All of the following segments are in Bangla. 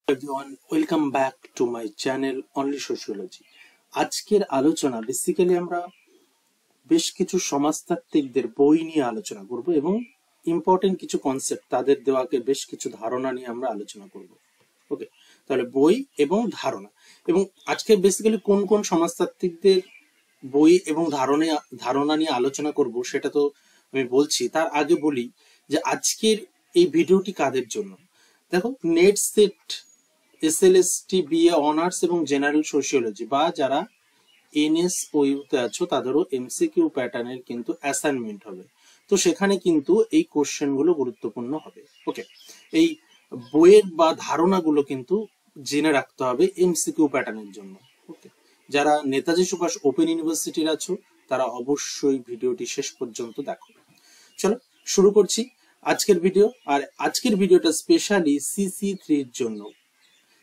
Everyone, welcome back to my channel Only Sociology. আজকের আলোচনা বেসিক্যালি আমরা বেশ কিছু সমাজতাত্ত্বিকদের বই নিয়ে আলোচনা করব এবং ইম্পর্টেন্ট কিছু কনসেপ্ট তাদের দেওয়াকে বেশ কিছু ধারণা নিয়ে আমরা আলোচনা করব। ওকে, তাহলে বই এবং ধারণা, এবং আজকে বেসিক্যালি কোন কোন সমাজতাত্ত্বিকদের বই এবং ধারণা নিয়ে আলোচনা করব সেটা তো আমি বলছি। তার আগে বলি যে আজকের এই ভিডিওটি কাদের জন্য। দেখো, net set SLST BA honours এবং জেনারেল সোশিওলজি বা যারা NSOU তে আছো তাদেরও MCQ প্যাটার্নের কিন্তু অ্যাসাইনমেন্ট হবে, তো সেখানে কিন্তু এই কোশ্চেন গুলো গুরুত্বপূর্ণ হবে। ওকে, এই বইয়ের বা ধারণাগুলো কিন্তু জেনে রাখতে হবে MCQ প্যাটার্নের জন্য। ওকে, যারা নেতাজি সুভাষ ওপেন ইউনিভার্সিটির আছো তারা অবশ্যই ভিডিওটি শেষ পর্যন্ত দেখো। চলো শুরু করছি আজকের ভিডিও। আর আজকের ভিডিওটা স্পেশালি CC-3 এর জন্য।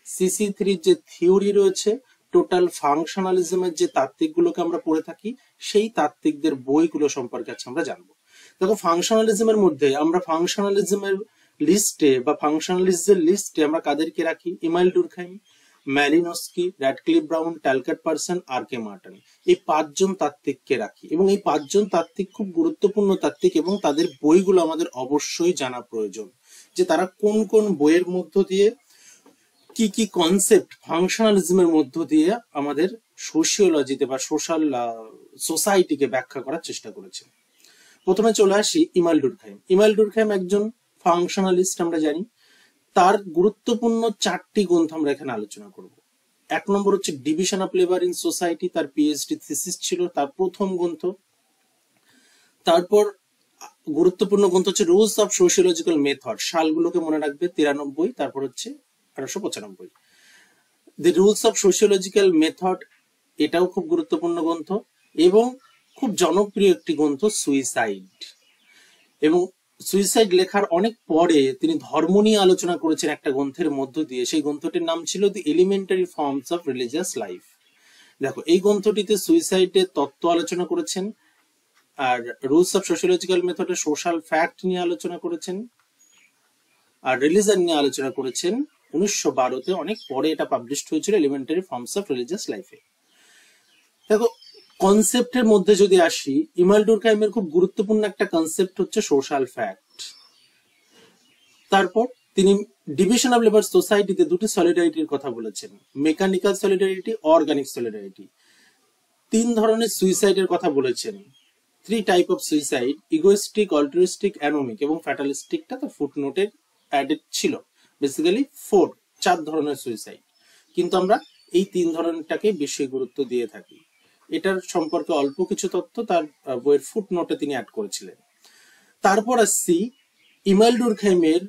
CC-3 যে থিওরি রয়েছে, টোটাল ফাংশনালিজমের যে তাত্ত্বিকগুলোকে আমরা পড়ে থাকি, সেই তাত্ত্বিকদের বইগুলো সম্পর্কে আজকে আমরা জানবো। দেখো, ফাংশনালিজমের মধ্যে আমরা ফাংশনালিজমের লিস্টে বা ফাংশনালিস্টদের লিস্টে আমরা কাদেরকে রাখি? Emile Durkheim, Malinowski, Radcliffe Brown, Talcott Parson, RK Merton, এই পাঁচজন তাত্ত্বিককে রাখি। এবং এই পাঁচজন তাত্ত্বিক খুব গুরুত্বপূর্ণ তাত্ত্বিক এবং তাদের বইগুলো আমাদের অবশ্যই জানা প্রয়োজন, যে তারা কোন কোন বইয়ের মধ্য দিয়ে কি কি কনসেপ্ট ফাংশনালিজমের মধ্য দিয়ে আমাদের সোশিওলজিতে বা সোসাইটিকে ব্যাখ্যা করার চেষ্টা করেছে। প্রথমে চলে আসি ইমাইল ডুরখাইম। ইমাইল ডুরখাইম একজন ফাংশনালিস্ট, আমরা জানি। তার গুরুত্বপূর্ণ চারটি গ্রন্থ আমরা এখানে আলোচনা করব। এক নম্বর হচ্ছে division of labour in society, তার PhD থিসিস ছিল, তার প্রথম গ্রন্থ। তারপর গুরুত্বপূর্ণ গ্রন্থ হচ্ছে রুলস অফ সোশিওলজিক্যাল মেথড, সালগুলোকে মনে রাখবে, 93। তারপর হচ্ছে 1895 দি রুলস অফ সোশিওলজিক্যাল মেথড, এটাও খুব গুরুত্বপূর্ণ গ্রন্থ। এবং খুব জনপ্রিয় একটি গ্রন্থ সুইসাইড। এবং সুইসাইড লেখার অনেক পরে তিনি ধর্ম নিয়ে আলোচনা করেছেন একটা গ্রন্থের মধ্য দিয়ে। সেই গ্রন্থটির নাম ছিল the elementary forms of religious life. দেখো, এই গ্রন্থটিতে সুইসাইডের তত্ত্ব আলোচনা করেছেন, আর রুলস অফ সোশিওলজিক্যাল মেথডে সোশ্যাল ফ্যাক্ট নিয়ে আলোচনা করেছেন, আর রিলিজন নিয়ে আলোচনা করেছেন 1912-তে। অনেক পরে এটা পাবলিশড হয়েছিল এলিমেন্টারি ফর্মস অফ রিলিজিয়াস লাইফে। দেখো, কনসেপ্টের মধ্যে যদি আসি, ইমাইল ডুরখাইমের খুব গুরুত্বপূর্ণ একটা কনসেপ্ট হচ্ছে সোশ্যাল ফ্যাক্ট। তারপর তিনি ডিভিশন অফ লেবার সোসাইটিতে দুটি সলিডারিটির কথা বলেছেন, মেকানিক্যাল সলিডারিটি, অর্গানিক সলিডারিটি। 3 ধরনের সুইসাইডের কথা বলেছেন, 3 টাইপ অফ সুইসাইড, ইগোইস্টিক, অল্ট্রুইস্টিক, অ্যানোমিক, এবং ফ্যাটালিস্টিকটা তো ফুটনোটে অ্যাডেড ছিল। বেসিক্যালি 4 ধরনের সুইসাইড, কিন্তু আমরা এই 3 ধরনেরটাকে বেশি গুরুত্ব দিয়ে থাকি। এটার সম্পর্কে অল্প কিছু তথ্য তার বইয়ের ফুটনোটে তিনি অ্যাড করেছিলেন। তারপর আসছি ইমাইল ডুরখাইমের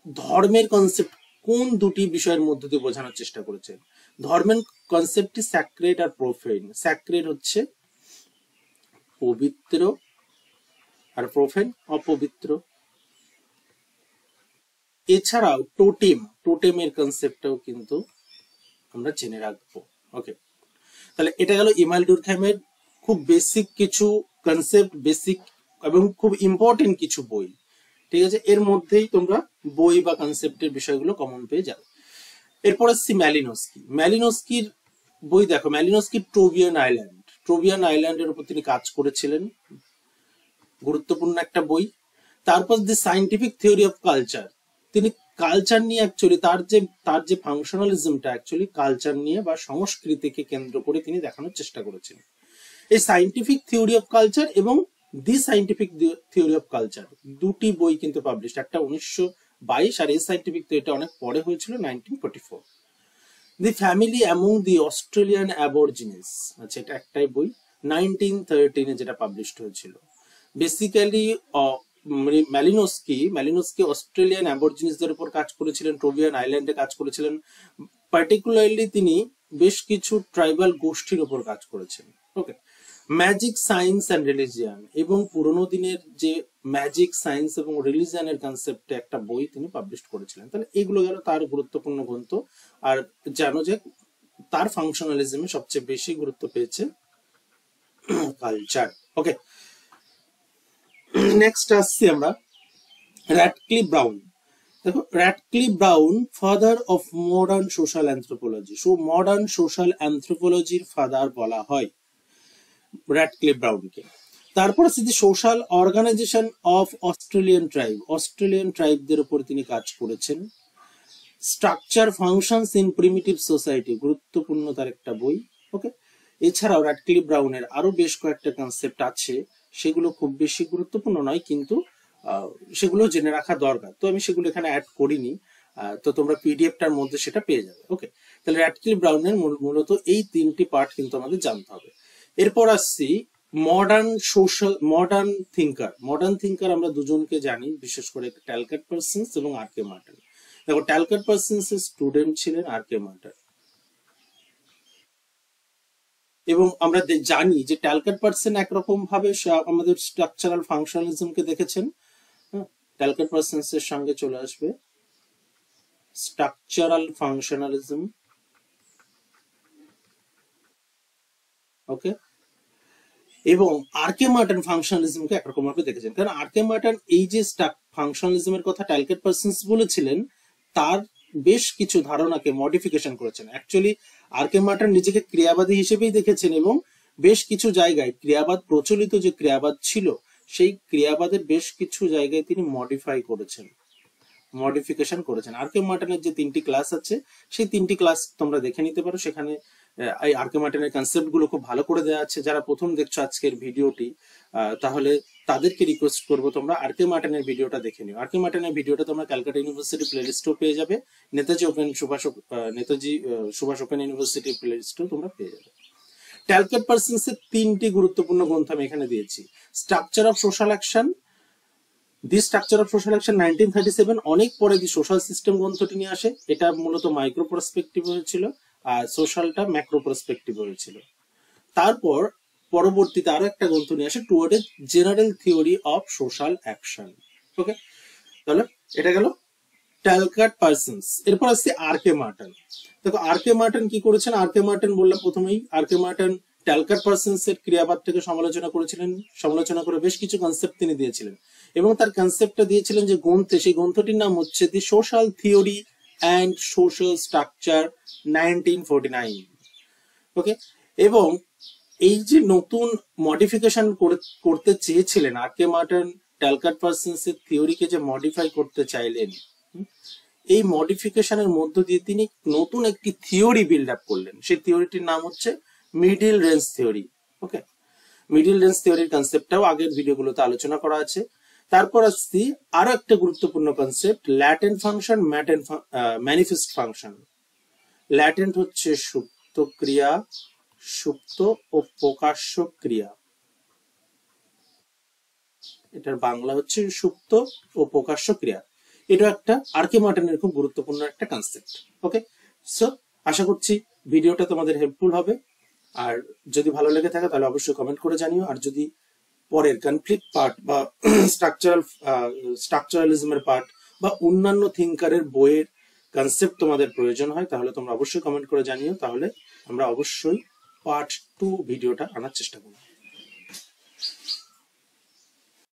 ধর্মের কনসেপ্ট কোন দুটি বিষয়ের মধ্য দিয়ে বোঝানোর চেষ্টা করেছেন। ধর্মের কনসেপ্টটি স্যাক্রেড আর প্রোফেন। স্যাক্রেড হচ্ছে পবিত্র, আর প্রোফেন অপবিত্র। এছাড়াও টোটেমের কনসেপ্টটাও কিন্তু আমরা জেনে রাখবো। ওকে, তাহলে এটা গেল ইমাইল ডুরখাইমের খুব বেসিক কিছু কনসেপ্ট, বেসিক এবং খুব ইম্পর্টেন্ট কিছু বই। ঠিক আছে, এর মধ্যেই তোমরা বই বা কনসেপ্টের বিষয়গুলো কমন পেয়ে যাবে। এরপর আসছি ম্যালিনস্কির বই। দেখো, ম্যালিনস্কি ট্রোভিয়ান আইল্যান্ডের উপর তিনি কাজ করেছিলেন, গুরুত্বপূর্ণ একটা বই। তারপর দি সায়েন্টিফিক থিওরি অফ কালচার, তিনি কালচার নিয়ে অ্যাকচুয়ালি তার যে ফাংশনালিজমটা অ্যাকচুয়ালি কালচার নিয়ে বা সংস্কৃতিকে কেন্দ্র করে তিনি দেখানোর চেষ্টা করেছেন। এই সায়েন্টিফিক থিওরি অফ কালচার এবং দি সায়েন্টিফিক থিওরি অফ কালচার দুটি বই কিন্তু পাবলিশ, একটা 1922 আর এই সায়েন্টিফিক থিওরিটা অনেক পরে হয়েছিল 1944। The family among the Australian aborigines, আচ্ছা এটা একটাই বই, 1913 যেটা পাবলিশড হয়েছিল। বেসিক্যালি ম্যালিনস্কি অস্ট্রেলিয়ান অ্যাবরজিনিসদের উপর কাজ করেছিলেন, ট্রোভিয়ান আইল্যান্ডে কাজ করেছিলেন। পার্টিকুলারলি তিনি বেশ কিছু ট্রাইবাল গোষ্ঠীর উপর কাজ করেছেন। ওকে, ম্যাজিক, সায়েন্স অ্যান্ড রিলিজিয়ান, এবং পুরোনো দিনের যে ম্যাজিক, সায়েন্স এবং রিলিজিয়ানের কনসেপ্টে একটা বই তিনি পাবলিশ করেছিলেন। তাহলে এগুলো গেল তার গুরুত্বপূর্ণ গ্রন্থ। আর জানো যে তার ফাংশনালিজমে সবচেয়ে বেশি গুরুত্ব পেয়েছে কালচার। ওকে, নেক্সট আসছি আমরা র্যাডক্লিফ ব্রাউন। দেখো, Radcliffe Brown father of modern social anthropology. So modern social অ্যানথ্রোপোলজির ফাদার বলা হয় র্যাডক্লিফ ব্রাউনকে। তারপর আছে যে social organisation of Australian tribe, Australian ট্রাইবদের উপর তিনি কাজ করেছেন। Structure functions in primitive society, গুরুত্বপূর্ণ তার একটা বই। ওকে, এছাড়াও র্যাডক্লিফ ব্রাউনের আরো বেশ কয়েকটা কনসেপ্ট আছে, সেগুলো খুব বেশি গুরুত্বপূর্ণ নয়, কিন্তু সেগুলো জেনে রাখা দরকার। তো আমি সেগুলো এখানে অ্যাড করিনি, তো তোমরা পিডিএফটার মধ্যে সেটা পেয়ে যাবে। ওকে, তাহলে র্যাডক্লিফ ব্রাউনের মূলত এই তিনটি পার্ট কিন্তু আমাদের জানতে হবে। এরপর আসছি মডার্ন থিঙ্কার আমরা দুজনকে জানি, বিশেষ করে ট্যালকট পার্সন্স এবং আর.কে মার্টন। দেখো, ট্যালকট পার্সন্স এর স্টুডেন্ট ছিলেন আর.কে মার্টন, এবং আমরা জানি যে ট্যালকট পার্সন একরকম ভাবে আমাদের স্ট্রাকচারাল ফাংশনালিজমকে দেখেছেন। ট্যালকট পার্সন্স এর সঙ্গে চলে আসবে স্ট্রাকচারাল ফাংশনালিজম। ওকে, এবং আর.কে মার্টন ফাংশনালিজমকে একরকম ভাবে দেখেছেন, কারণ আর.কে মার্টন এই যে ফাংশনালিজমের কথা ট্যালকট পার্সন্স বলেছিলেন, তার বেশ কিছু ধারণাকে মডিফিকেশন করেছেন। অ্যাকচুয়ালি আর.কে মার্টন নিজেকে ক্রিয়াবাদী হিসেবেই দেখেছেন, এবং বেশ কিছু জায়গায় ক্রিয়াবাদ, প্রচলিত যে ক্রিয়াবাদ ছিল, সেই ক্রিয়াবাদের বেশ কিছু জায়গায় তিনি মডিফিকেশন করেছেন। আর.কে মার্টনের যে তিনটি ক্লাস আছে, সেই তিনটি ক্লাস তোমরা দেখে নিতে পারো। সেখানে আর.কে মার্টনের কনসেপ্ট গুলো খুব ভালো করে দেওয়া আছে। যারা প্রথম দেখছো আজকের ভিডিওটি, তাহলে তাদেরকে রিকোয়েস্ট করবো তোমরা আর.কে মার্টনের ভিডিওটা দেখে নিও। আর.কে মার্টনের ভিডিওটা তোমরা ক্যালকাটা ইউনিভার্সিটি প্লেলিস্টেও পেয়ে যাবে, নেতাজি সুভাষ ওপেন ইউনিভার্সিটি প্লেলিস্টেও তোমরা পেয়ে যাবে। ট্যালকট পার্সন্স এর তিনটি গুরুত্বপূর্ণ গ্রন্থ আমি এখানে দিয়েছি। Structure of social action, the structure of social action 1937, অনেক পরে দি সোশ্যাল সিস্টেম গ্রন্থটি নিয়ে আসে। এটা মূলত মাইক্রো পার্সপেক্টিভ হয়েছিল, আর সোশ্যালটা ম্যাক্রো পার্সপেক্টিভ হয়েছিল। তারপর পরবর্তীতে আরো একটা গ্রন্থ নিয়ে আসে, toward a general theory of social action. Okay, তাহলে এটা গেল ট্যালকট পার্সন্স। এরপর আসছে আর.কে মার্টন। দেখো, আর.কে মার্টন কি করেছেন? আর.কে মার্টন বললাম প্রথমেই, আর.কে মার্টন ট্যালকট পার্সন্স এর ক্রিয়াবাদ থেকে সমালোচনা করেছিলেন। সমালোচনা করে বেশ কিছু কনসেপ্ট তিনি দিয়েছিলেন, এবং তার কনসেপ্টটা দিয়েছিলেন যে গ্রন্থে, সেই গ্রন্থটির নাম হচ্ছে দি social theory and social structure 1949। ওকে, এবং এই যে নতুন মডিফিকেশন করতে চেয়েছিলেন আর.কে মার্টন, ট্যালকট পার্সন্স এর থিওরিকে যে মডিফাই করতে চাইলেন, এই মডিফিকেশনের মধ্য দিয়ে তিনি নতুন একটি থিওরি বিল্ড আপ করলেন। সেই থিওরিটির নাম হচ্ছে মিডল রেঞ্জ থিওরি। ওকে, মিডল রেঞ্জ থিওরির কনসেপ্টটাও আগের ভিডিওগুলোতে আলোচনা করা আছে। তারপর আসছি আরো একটা গুরুত্বপূর্ণ concept, latent function, manifest function. Latent হচ্ছে সুপ্ত ক্রিয়া, সুপ্ত ও প্রকাশ্য ক্রিয়া। এটার বাংলা হচ্ছে সুপ্ত ও প্রকাশ্য ক্রিয়া। এটা একটা আর.কে মার্টনের খুব গুরুত্বপূর্ণ একটা কনসেপ্ট। ওকে, সো আশা করছি ভিডিওটা তোমাদের হেল্পফুল হবে, আর যদি ভালো লেগে থাকে তাহলে অবশ্যই কমেন্ট করে জানিও। আর যদি পরের কনফ্লিক্ট পার্ট বা স্ট্রাকচারালিজমের পার্ট বা অন্যান্য থিঙ্কারের বইয়ের কনসেপ্ট তোমাদের প্রয়োজন হয়, তাহলে তোমরা অবশ্যই কমেন্ট করে জানিও। তাহলে আমরা অবশ্যই পার্ট 2 ভিডিওটা আনার চেষ্টা করব।